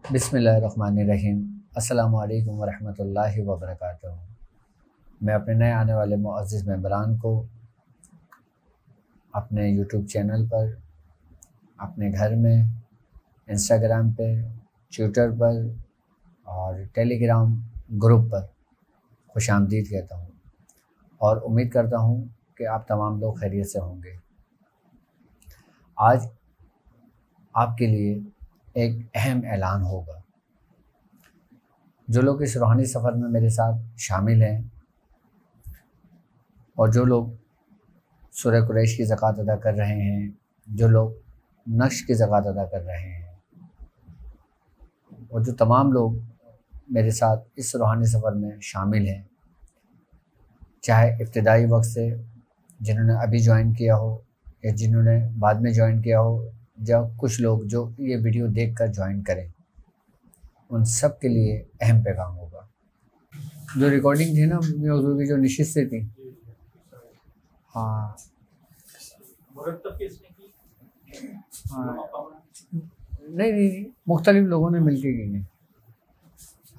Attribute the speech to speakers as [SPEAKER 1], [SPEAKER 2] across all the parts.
[SPEAKER 1] बिस्मिल्लाहिर्रहमानिर्रहीम। अस्सलामु अलैकुम वरहमतुल्लाहि वबरकातुहू। मैं अपने नए आने वाले मुअज़्ज़िज़ मेंबरान को अपने यूट्यूब चैनल पर, अपने घर में, इंस्टाग्राम पे, ट्विटर पर और टेलीग्राम ग्रुप पर खुशामदीद कहता हूँ और उम्मीद करता हूँ कि आप तमाम लोग खैरियत से होंगे। आज आपके लिए एक अहम ऐलान होगा। जो लोग इस रूहानी सफ़र में मेरे साथ शामिल हैं और जो लोग सूरह कुरैश की ज़कात अदा कर रहे हैं, जो लोग नक्श की ज़कात अदा कर रहे हैं और जो तमाम लोग मेरे साथ इस रूहानी सफ़र में शामिल हैं, चाहे इब्तिदाई वक्त से जिन्होंने अभी ज्वाइन किया हो या जिन्होंने बाद में ज्वाइन किया हो, या कुछ लोग जो ये वीडियो देखकर ज्वाइन करें, उन सब के लिए अहम पैगाम होगा। जो रिकॉर्डिंग थी ना मियां हुजूर की, जो नशिस्त से थी, हाँ नहीं, मुख्तलिफ लोगों ने मिलकर की है।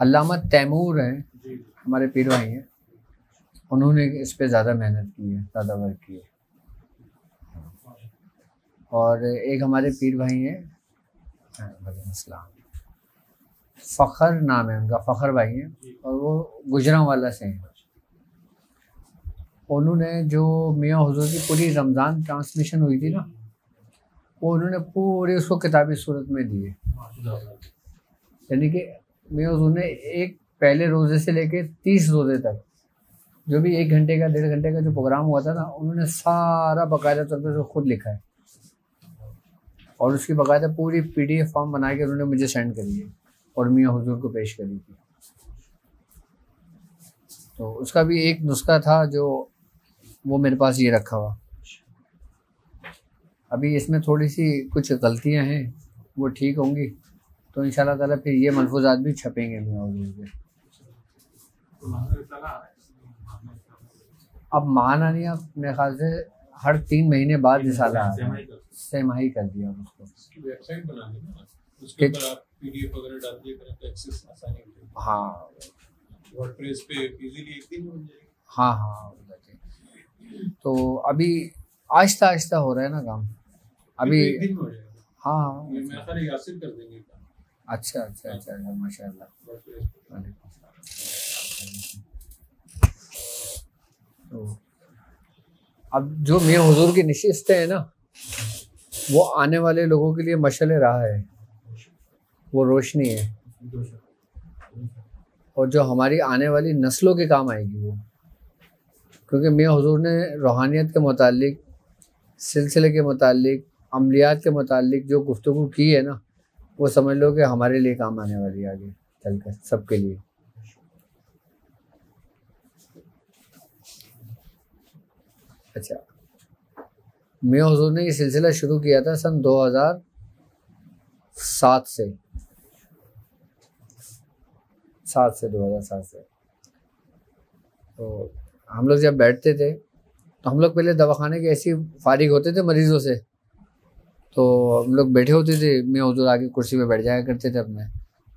[SPEAKER 1] अल्लामा तैमूर हैं, हमारे पीर भाई हैं, उन्होंने इस पे ज़्यादा मेहनत की है, ज़्यादा वर्क की है। और एक हमारे पीर भाई हैं, फ़खर नाम है उनका, फ़खर भाई हैं, और वो गुजरांवाला से हैं। उन्होंने जो मियां हुजूर की पूरी रमज़ान ट्रांसमिशन हुई थी ना, वो उन्होंने पूरी उसको किताबी सूरत में दी है। यानी कि मियां हुजूर ने एक पहले रोज़े से लेके 30 रोज़े तक जो भी 1 घंटे का 1.5 घंटे का जो प्रोग्राम हुआ था ना, उन्होंने सारा बाकायदा तौर पर खुद लिखा है और उसकी बाकायदा पूरी PDF फॉर्म बना के उन्होंने मुझे सेंड करी है और मियां हुजूर को पेश करी थी। तो उसका भी एक नुस्खा था जो वो मेरे पास ये रखा हुआ। अभी इसमें थोड़ी सी कुछ गलतियां हैं, वो ठीक होंगी तो इंशाल्लाह ताला फिर ये मलफूजात भी छपेंगे मियां हुजूर के। अब माना नहीं, आप मेरे ख्याल से हर 3 महीने बाद रिसाला आ रहा है, सेमाही कर दिया उसको।
[SPEAKER 2] वेबसाइट बना ली ना, उसके ऊपर आप PDF वगैरह डाल दिया करें तो एक्सेस आसानी हो जाएगी।
[SPEAKER 1] हाँ,
[SPEAKER 2] वर्डप्रेस पे इजीली एक दिन में बन जाएगी।
[SPEAKER 1] हाँ, तो अभी आहिस्ता आहिस्ता हो रहा है ना काम। अभी
[SPEAKER 2] एक दिन में हो जाएगा।
[SPEAKER 1] हाँ,
[SPEAKER 2] मैं सारे यासिर कर देंगे काम।
[SPEAKER 1] अच्छा, माशाल्लाह। तो अब जो मियां हुजूर की नशिस्तें हैं ना, वो आने वाले लोगों के लिए मशअल राह है, वो रोशनी है, और जो हमारी आने वाली नस्लों के काम आएगी वो। क्योंकि मियां हुजूर ने रूहानियत के मुतालिक, सिलसिले के मुतालिक, अमलियात के मुतालिक जो गुफ्तगू की है ना, वो समझ लो कि हमारे लिए काम आने वाली है आगे चलकर, सबके लिए। अच्छा, मियां हुजूर ने ये सिलसिला शुरू किया था सन 2007 से 2007 से। तो हम लोग जब बैठते थे तो हम लोग पहले दवाखाने के ऐसे फारिग होते थे मरीज़ों से, तो हम लोग बैठे होते थे, मियां हुजूर आके कुर्सी पे बैठ जाया करते थे, अपने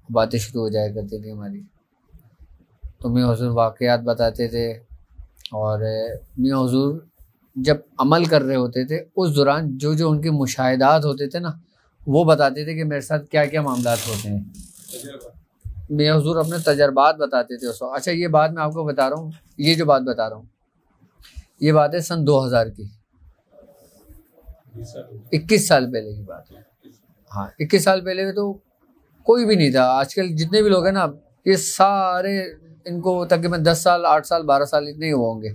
[SPEAKER 1] बातें शुरू हो जाया करती थी हमारी। तो मियां हुजूर वाक़यात बताते थे और मियां हुजूर जब अमल कर रहे होते थे उस दौरान जो जो उनके मुशाहिदात होते थे ना, वो बताते थे कि मेरे साथ क्या क्या मामलात होते हैं। मियां हुजूर अपने तजर्बात बताते थे उस वक्त। अच्छा, ये बात मैं आपको बता रहा हूँ, ये जो बात बता रहा हूँ, ये बात है सन 2000 की, 21 साल पहले की बात है। हाँ, 21 साल पहले तो कोई भी नहीं था। आजकल जितने भी लोग हैं ना, ये सारे, इनको तकरीबन 10 साल, 8 साल, 12 साल इतने ही होंगे।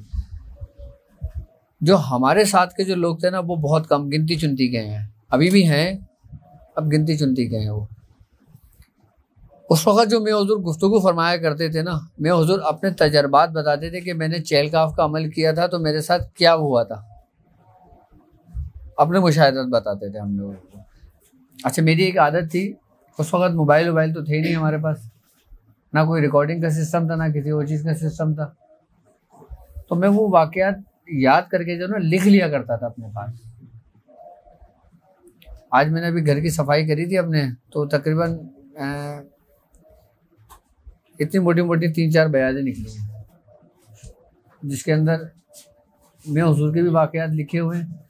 [SPEAKER 1] जो हमारे साथ के जो लोग थे ना, वो बहुत कम, गिनती चुनती के हैं, अभी भी हैं, अब गिनती चुनती के हैं वो। उस वक़्त जो मियां हुजूर गुफ्तगू फरमाया करते थे ना, मियां हुजूर अपने तजर्बात बताते थे कि मैंने चेलकाफ का अमल किया था तो मेरे साथ क्या हुआ था, अपने मुशाहिदात बताते थे हम लोगों को। अच्छा, मेरी एक आदत थी, उस वक़्त मोबाइल तो थे नहीं हमारे पास, ना कोई रिकॉर्डिंग का सिस्टम था, ना किसी और चीज़ का सिस्टम था। तो मैं वो वाक़यात याद करके जो ना लिख लिया करता था अपने पास। आज मैंने अभी घर की सफाई करी थी अपने, तो तकरीबन इतनी मोटी मोटी 3-4 बयानें निकली हैं, जिसके अंदर मैं हुजूर के भी वाक़यात लिखे हुए हैं,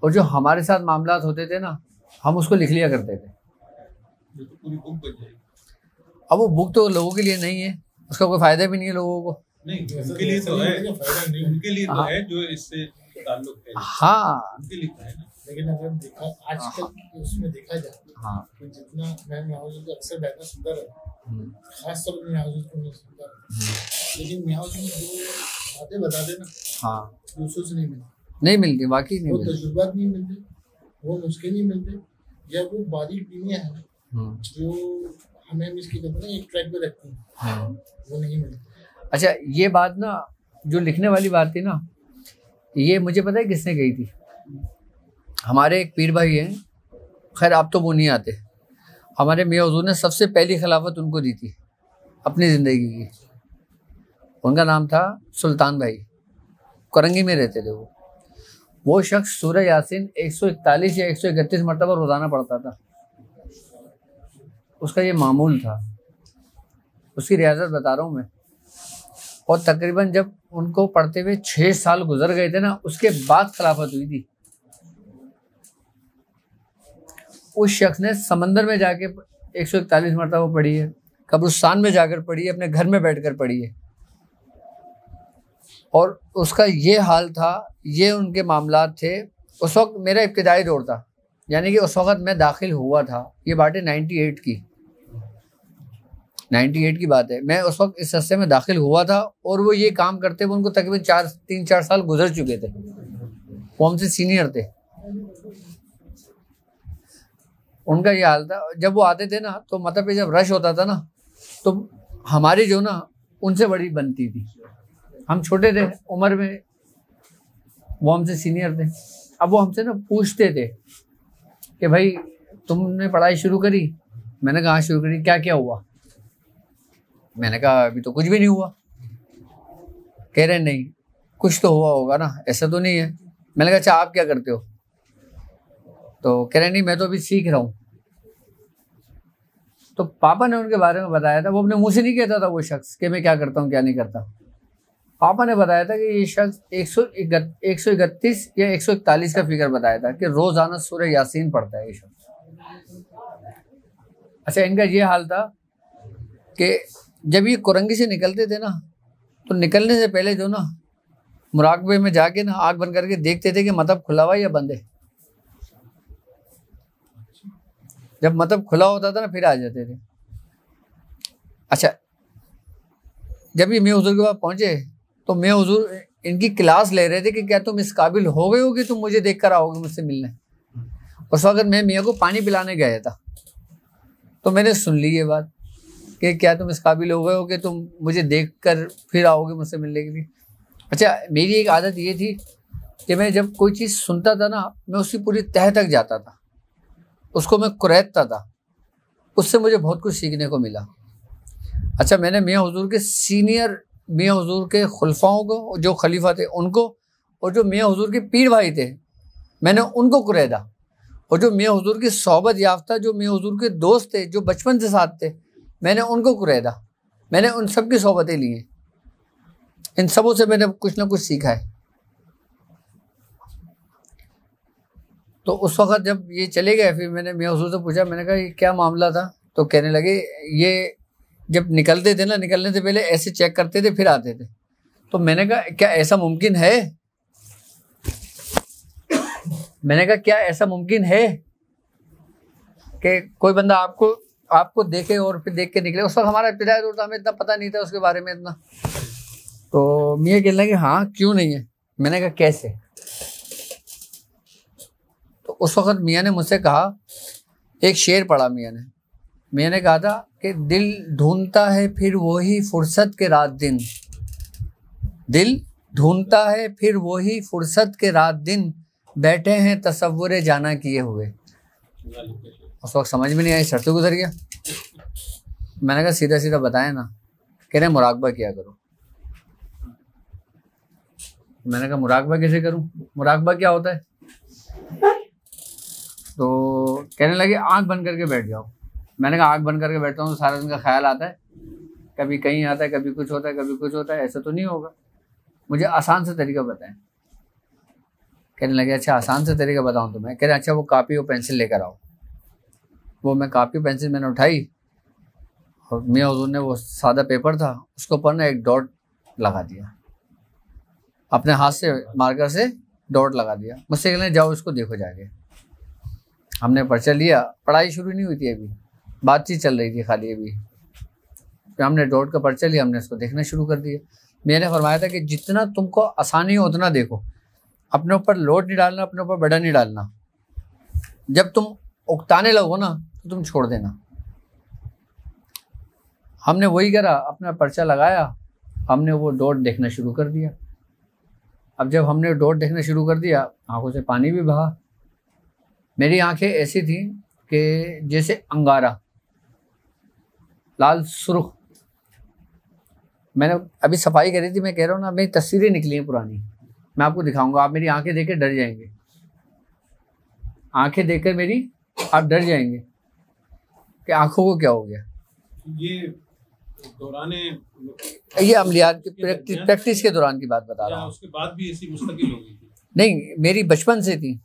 [SPEAKER 1] और जो हमारे साथ मामलात होते थे ना, हम उसको लिख लिया करते थे।
[SPEAKER 2] ये तो पूरी बुक बन जाएगी।
[SPEAKER 1] अब वो बुक तो लोगों के लिए नहीं है, उसका कोई फ़ायदा भी नहीं है लोगों को।
[SPEAKER 2] नहीं, उनके लिए तो है, फायदा नहीं उनके लिए तो है जो इससे ताल्लुक है।
[SPEAKER 1] हाँ,
[SPEAKER 2] उनके लिए तो है ना।
[SPEAKER 3] लेकिन अगर देखा आजकल उसमें देखा जाए
[SPEAKER 1] हाँ,
[SPEAKER 3] कि जितना मैं मियाँ हुजूर को अक्सर बैठना सुनता रहता हूँ, खास तौर पर मियाँ हुजूर को मैं सुनता रहता हूँ, लेकिन मियाँ हुजूर जो बातें बताते ना,
[SPEAKER 1] हाँ,
[SPEAKER 3] दूसरों से नहीं मिलती,
[SPEAKER 1] नहीं मिलती, वाकई नहीं
[SPEAKER 3] वो
[SPEAKER 1] मिलती।
[SPEAKER 3] तजुर्बात नहीं मिलते, वो नुस्खे नहीं मिलते, या वो बारीक बीनियाँ हैं जो हमें इसकी कहते हैं ना एक ट्रैक पे रखती हैं, वो नहीं मिलती।
[SPEAKER 1] अच्छा, ये बात ना जो लिखने वाली बात थी ना, ये मुझे पता है किसने कही थी। हमारे एक पीर भाई हैं, खैर आप तो वो नहीं आते, हमारे मियाँ हुजूर ने सबसे पहली खिलाफत उनको दी थी अपनी ज़िंदगी की। उनका नाम था सुल्तान भाई, करंगी में रहते थे वो शख्स सूरह यासीन 141 या 131 मरतबा रोज़ाना पढ़ता था। उसका ये मामूल था, उसकी रियाजत बता रहा हूँ मैं। और तकरीबन जब उनको पढ़ते हुए 6 साल गुजर गए थे ना, उसके बाद खिलाफत हुई थी। उस शख्स ने समंदर में जाके 141 मरतबा पढ़ी है, कब्रिस्तान में जाकर पढ़ी है, अपने घर में बैठकर पढ़ी है। और उसका ये हाल था, ये उनके मामलात थे। उस वक्त मेरा इब्तिदाई दौर था, यानी कि उस वक्त मैं दाखिल हुआ था, ये बात है 98 की बात है। मैं उस वक्त इस रस्ते में दाखिल हुआ था और वो ये काम करते हुए उनको तकरीबन 3-4 साल गुजर चुके थे। वो हमसे सीनियर थे। उनका ये हाल था, जब वो आते थे ना तो मतलब कि जब रश होता था ना तो हमारी जो ना उनसे बड़ी बनती थी। हम छोटे थे उम्र में, वो हमसे सीनियर थे। अब वो हमसे ना पूछते थे कि भाई तुमने पढ़ाई शुरू करी? मैंने कहा हाँ शुरू करी। क्या क्या हुआ? मैंने कहा अभी तो कुछ भी नहीं हुआ। कह रहे नहीं कुछ तो हुआ होगा ना, ऐसा तो नहीं है। मैंने कहा अच्छा आप क्या करते हो? तो कह रहे नहीं मैं तो अभी सीख रहा हूँ। तो पापा ने उनके बारे में बताया था। वो अपने मुंह से नहीं कहता था वो शख्स कि मैं क्या करता हूँ क्या नहीं करता। पापा ने बताया था कि ये शख्स 131 या 141 का फिगर बताया था कि रोजाना सूरह यासीन पढ़ता है ये शख्स। अच्छा, इनका ये हाल था कि जब ये कुरंगी से निकलते थे ना तो निकलने से पहले जो ना मुराकबे में जाके ना आग बंद करके देखते थे कि मतलब खुला हुआ या बंद है। जब मतलब खुला होता था ना फिर आ जाते थे। अच्छा, जब ये मियां हुजूर के पास पहुंचे तो मियां हुजूर इनकी क्लास ले रहे थे कि क्या तुम इस काबिल हो गए हो कि तुम मुझे देख कर आओगे मुझसे मिलने। उस वक्त मैं मियां को पानी पिलाने गया था तो मैंने सुन ली ये बात कि क्या तुम इस काबिल हो गए हो कि तुम मुझे देख कर फिर आओगे मुझसे मिलने के लिए। अच्छा, मेरी एक आदत ये थी कि मैं जब कोई चीज़ सुनता था ना मैं उसकी पूरी तह तक जाता था, उसको मैं कुरैतता था। उससे मुझे बहुत कुछ सीखने को मिला। अच्छा, मैंने मियां हुजूर के सीनियर मियां हुजूर के खुलफाओं को, जो खलीफा थे उनको, और जो मियां हुजूर के पीर भाई थे मैंने उनको कुरैदा। और जो मियां हुजूर की सोहबत याफ्ता जो मियां हुजूर के दोस्त थे जो बचपन से साथ थे मैंने उनको कुरैदा। मैंने उन सब की सोहबतें ली हैं। इन सबों से मैंने कुछ ना कुछ सीखा है। तो उस वक्त जब ये चले गए फिर मैंने मियां हुजूर से पूछा, मैंने कहा ये क्या मामला था? तो कहने लगे ये जब निकलते थे ना निकलने से पहले ऐसे चेक करते थे फिर आते थे। तो मैंने कहा क्या ऐसा मुमकिन है? मैंने कहा क्या ऐसा मुमकिन है कि कोई बंदा आपको देखे और फिर देख के निकले? उस वक्त हमारा इब्तिदाई दौर था, हमें इतना पता नहीं था उसके बारे में इतना। तो मियां कहने लगे हाँ क्यों नहीं है? मैंने कहा कैसे? तो उस वक्त मियां ने मुझसे कहा, एक शेर पढ़ा मियां ने कहा था कि दिल ढूंढता है फिर वही फुर्सत के रात दिन, दिल ढूंढता है फिर वही फुर्सत के रात दिन, बैठे हैं तसव्वुरे जाना किए हुए। उस वक्त समझ में नहीं आई, सर से गुजर गया। मैंने कहा सीधा सीधा बताया ना। कह रहे मुराकबा किया करो। मैंने कहा मुराकबा कैसे करूं? मुराकबा क्या होता है? तो कहने लगे आंख बंद करके बैठ जाओ। मैंने कहा आँख बंद करके बैठता हूँ तो सारा दिन का ख्याल आता है, कभी कहीं आता है, कभी कुछ होता है, कभी कुछ होता है, ऐसा तो नहीं होगा, मुझे आसान सा तरीका बताएं। कहने लगे अच्छा आसान सा तरीका बताऊँ तुम्हें। कह रहे अच्छा वो कापी और पेंसिल लेकर आओ। वो मैं कापी पेंसिल मैंने उठाई और मियाँ हुजूर ने वो सादा पेपर था उसके ऊपर ना एक डॉट लगा दिया, अपने हाथ से मार्कर से डॉट लगा दिया। मुझसे कहने जाओ इसको देखो जाके। हमने पर्चा लिया, पढ़ाई शुरू नहीं हुई थी अभी, बातचीत चल रही थी खाली अभी। फिर हमने डॉट का पर्चा लिया, हमने उसको देखना शुरू कर दिया। मैंने फरमाया था कि जितना तुमको आसानी हो उतना देखो, अपने ऊपर लोड नहीं डालना, अपने ऊपर बड़ा नहीं डालना। जब तुम उकताने लगो ना तो तुम छोड़ देना। हमने वही करा, अपना पर्चा लगाया, हमने वो डॉट देखना शुरू कर दिया। अब जब हमने डॉट देखना शुरू कर दिया, आंखों से पानी भी बहा। मेरी आंखें ऐसी थी कि जैसे अंगारा, लाल सुर्ख। मैंने अभी सफाई करी थी, मैं कह रहा हूँ ना, मेरी तस्वीरें निकली हैं पुरानी, मैं आपको दिखाऊंगा, आप मेरी आंखें देख के डर जाएंगे। आंखें देखकर मेरी आप डर जाएंगे कि आंखों को क्या हो गया। ये अमलियात की प्रैक्टिस के दौरान की बात बता रहा हूँ।
[SPEAKER 2] उसके बाद भी ऐसी मुस्तकिल हो गई थी?
[SPEAKER 1] नहीं, मेरी बचपन से थी।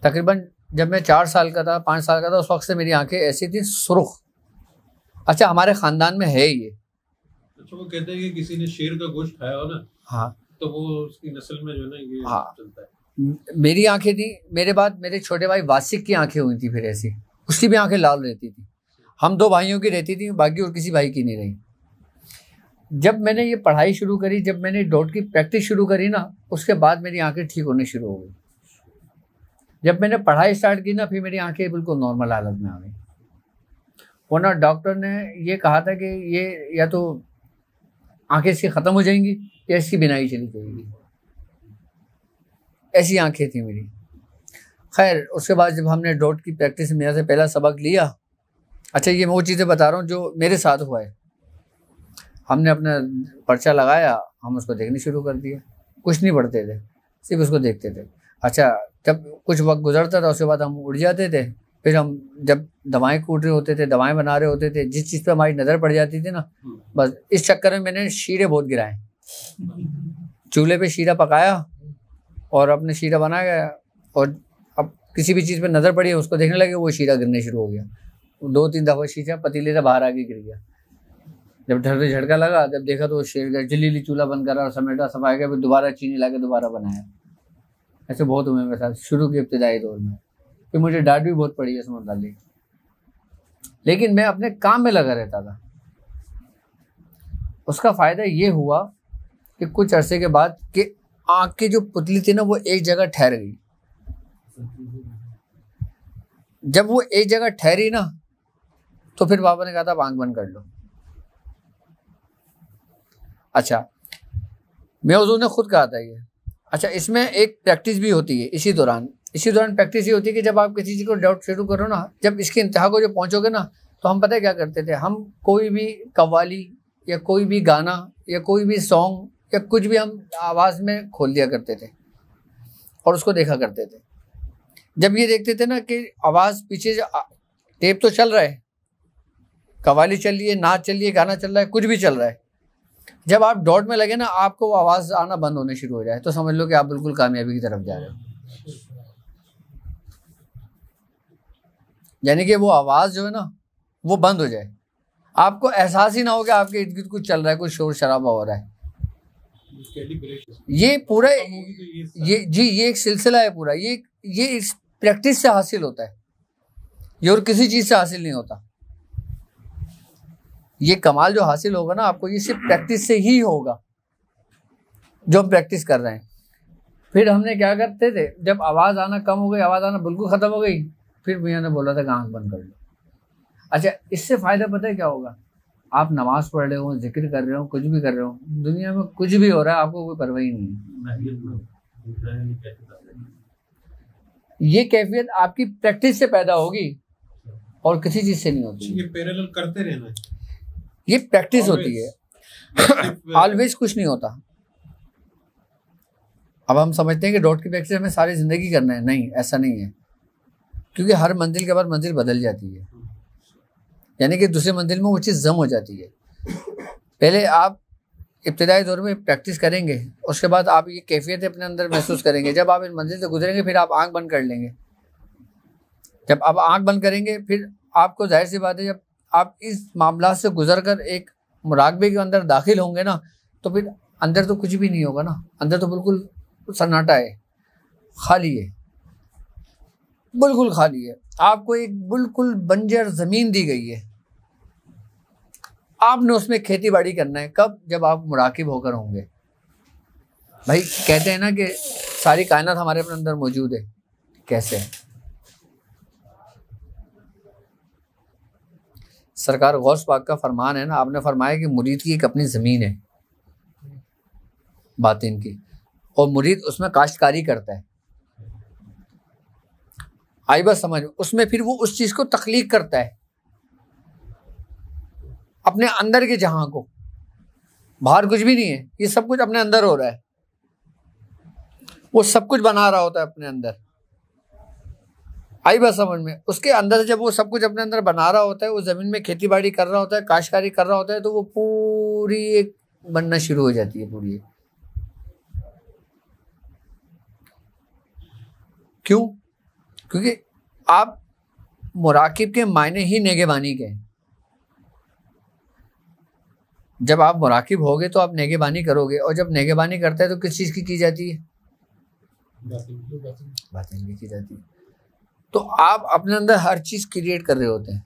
[SPEAKER 1] तकरीबन जब मैं 4 साल का था, 5 साल का था, उस वक्त से मेरी आंखें ऐसी थी सुर्ख। अच्छा हमारे खानदान में है ये।
[SPEAKER 2] अच्छा वो कहते हैं कि किसी ने शेर का गोश्त खाया हो ना,
[SPEAKER 1] हाँ,
[SPEAKER 2] तो वो उसकी नस्ल में जो है ना ये
[SPEAKER 1] हाँ
[SPEAKER 2] चलता है।
[SPEAKER 1] मेरी आंखें थी। मेरे बाद मेरे छोटे भाई वासिक की आंखें हुई थी, फिर ऐसी उसकी भी आंखें लाल रहती थी। हम 2 भाइयों की रहती थी, बाकी और किसी भाई की नहीं रही। जब मैंने ये पढ़ाई शुरू करी, जब मैंने डॉट की प्रैक्टिस शुरू करी ना, उसके बाद मेरी आंखें ठीक होने शुरू हो गई। जब मैंने पढ़ाई स्टार्ट की ना, फिर मेरी आंखें बिल्कुल नॉर्मल हालत में आ गई। वरना डॉक्टर ने ये कहा था कि ये या तो आंखें इसकी ख़त्म हो जाएंगी या इसकी बिनाई चली जाएगी, ऐसी आंखें थी मेरी। खैर उसके बाद जब हमने डॉट की प्रैक्टिस में से पहला सबक लिया, अच्छा ये मैं वो चीज़ें बता रहा हूँ जो मेरे साथ हुआ है। हमने अपना पर्चा लगाया, हम उसको देखने शुरू कर दिया, कुछ नहीं पढ़ते थे, सिर्फ उसको देखते थे। अच्छा जब कुछ वक्त गुजरता था उसके बाद हम उड़ जाते थे। फिर हम जब दवाएं कूट रहे होते थे, दवाएं बना रहे होते थे, जिस चीज़ पे हमारी नज़र पड़ जाती थी ना, बस इस चक्कर में मैंने शीरे बहुत गिराए। चूल्हे पे शीरा पकाया और अपने शीरा बना गया, और अब किसी भी चीज़ पे नज़र पड़ी उसको देखने लगे, वो शीरा गिरने शुरू हो गया। 2-3 दफ़ा शीशा पतीले से बाहर आके गिर गया। जब ढर झटका लगा, जब देखा तो वो शेर जल्दी चूल्हा बंद करा और समेटा सफाई का, फिर दोबारा चीनी ला के दोबारा बनाया। ऐसे बहुत हुए मेरे साथ शुरू के इब्तिदाई दौर में। फिर मुझे डांट भी बहुत पड़ी है इसमें डाली, लेकिन मैं अपने काम में लगा रहता था। उसका फ़ायदा ये हुआ कि कुछ अरसे के बाद कि आँख की जो पुतली थी ना, वो एक जगह ठहर गई। जब वो एक जगह ठहरी ना, तो फिर बाबा ने कहा था आँख बंद कर लो। अच्छा मैं हुजूर ने खुद कहा था ये। अच्छा इसमें एक प्रैक्टिस भी होती है इसी दौरान प्रैक्टिस ये होती है कि जब आप किसी चीज़ को डाउट शुरू करो ना, जब इसके इंतहा को जब पहुंचोगे ना, तो हम पता है क्या करते थे, हम कोई भी कव्वाली या कोई भी गाना या कोई भी सॉन्ग या कुछ भी हम आवाज़ में खोल दिया करते थे और उसको देखा करते थे। जब ये देखते थे ना कि आवाज़ पीछे टेप तो चल रहा है, कव्वाली चल रही है, नाच चल रही है, गाना चल रहा है, कुछ भी चल रहा है, जब आप डॉट में लगे ना, आपको वो आवाज़ आना बंद होने शुरू हो जाए, तो समझ लो कि आप बिल्कुल कामयाबी की तरफ जा रहे हो। यानी कि वो आवाज़ जो है ना, वो बंद हो जाए, आपको एहसास ही ना हो कि आपके इर्द गिर्द कुछ चल रहा है, कुछ शोर शराबा हो रहा है। ये पूरा ये एक सिलसिला है पूरा। ये इस प्रैक्टिस से हासिल होता है, ये और किसी चीज़ से हासिल नहीं होता। ये कमाल जो हासिल होगा ना आपको, ये सिर्फ प्रैक्टिस से ही होगा, जो हम प्रैक्टिस कर रहे हैं। फिर हमने क्या करते थे, जब आवाज़ आना कम हो गई, आवाज़ आना बिल्कुल ख़त्म हो गई, फिर भैया ने बोला था कि आँख बंद कर लो। अच्छा इससे फ़ायदा पता है क्या होगा, आप नमाज़ पढ़ रहे हो, जिक्र कर रहे हो, कुछ भी कर रहे हो, दुनिया में कुछ भी हो रहा है, आपको कोई परवाह ही नहीं है। ये कैफियत आपकी प्रैक्टिस से पैदा होगी और किसी चीज़ से नहीं होती।
[SPEAKER 2] ये पैरेलल करते रहना,
[SPEAKER 1] ये प्रैक्टिस होती है, ऑलवेज कुछ नहीं होता। अब हम समझते हैं कि डॉट की प्रैक्टिस हमें सारी ज़िंदगी करना है, नहीं ऐसा नहीं है, क्योंकि हर मंजिल के बाद मंजिल बदल जाती है। यानी कि दूसरे मंजिल में वो चीज़ जम हो जाती है। पहले आप इब्तिदाई दौर में प्रैक्टिस करेंगे, उसके बाद आप ये कैफियत अपने अंदर महसूस करेंगे। जब आप इस मंजिल से गुजरेंगे फिर आप आंख बंद कर लेंगे। जब आप आंख बंद करेंगे फिर आपको जाहिर सी बात है, जब आप इस मामला से गुजर कर एक मुराकबे के अंदर दाखिल होंगे ना, तो फिर अंदर तो कुछ भी नहीं होगा ना, अंदर तो बिल्कुल सन्नाटा है, खाली है, बिल्कुल खाली है। आपको एक बिल्कुल बंजर ज़मीन दी गई है, आपने उसमें खेती बाड़ी करना है। कब? जब आप मुराकिब होकर होंगे। भाई कहते हैं ना कि सारी कायनात हमारे अपने अंदर मौजूद है। कैसे? सरकार गौस पाक का फरमान है ना, आपने फरमाया कि मुरीद की एक अपनी ज़मीन है बातिन की, और मुरीद उसमें काश्तकारी करता है। आई बात समझ? उसमें फिर वो उस चीज़ को तख्लीक करता है, अपने अंदर के जहां को। बाहर कुछ भी नहीं है, ये सब कुछ अपने अंदर हो रहा है। वो सब कुछ बना रहा होता है अपने अंदर। आई बात समझ में? उसके अंदर से जब वो सब कुछ अपने अंदर बना रहा होता है, वो ज़मीन में खेती बाड़ी कर रहा होता है, काश्तकारी कर रहा होता है, तो वो पूरी एक बनना शुरू हो जाती है पूरी। क्यों? क्योंकि आप मुराकिब के मायने ही नेगेबानी के हैं। जब आप मुराकिब होगे तो आप नेगेबानी करोगे, और जब नेगेबानी करता है तो किस चीज़ की जाती है? बातिन की जाती है। तो आप अपने अंदर हर चीज़ क्रिएट कर रहे होते हैं।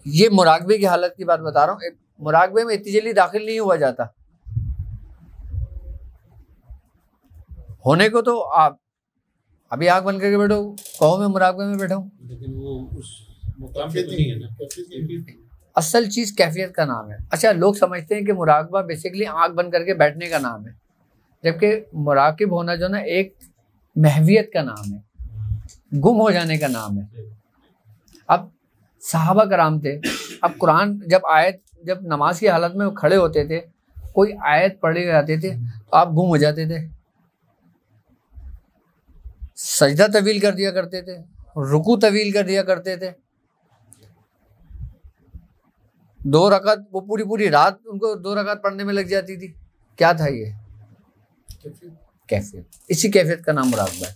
[SPEAKER 1] ये मुराकबे की हालत की बात बता रहा हूँ। मुराकबे में इतनी जल्दी दाखिल नहीं हुआ जाता। होने को तो आप अभी आँख बंद करके बैठो, कहो मैं मुराकबे में बैठा हूँ,
[SPEAKER 2] लेकिन वो उस मुकाम पे तो नहीं है ना।
[SPEAKER 1] असल चीज़ कैफियत का नाम है। अच्छा, लोग समझते हैं कि मुराकबा बेसिकली आँख बंद करके बैठने का नाम है, जबकि मुराकिब होना जो ना एक महवियत का नाम है, गुम हो जाने का नाम है। अब सहाबा कराम थे, अब कुरान जब नमाज की हालत में खड़े होते थे, कोई आयत पढ़े जाते थे तो आप गुम हो जाते थे, सजदा तवील कर दिया करते थे, रुकू तवील कर दिया करते थे। 2 रकात वो पूरी रात उनको 2 रकात पढ़ने में लग जाती थी। क्या था ये? कैफियत। इसी कैफियत का नाम मुराकबा है।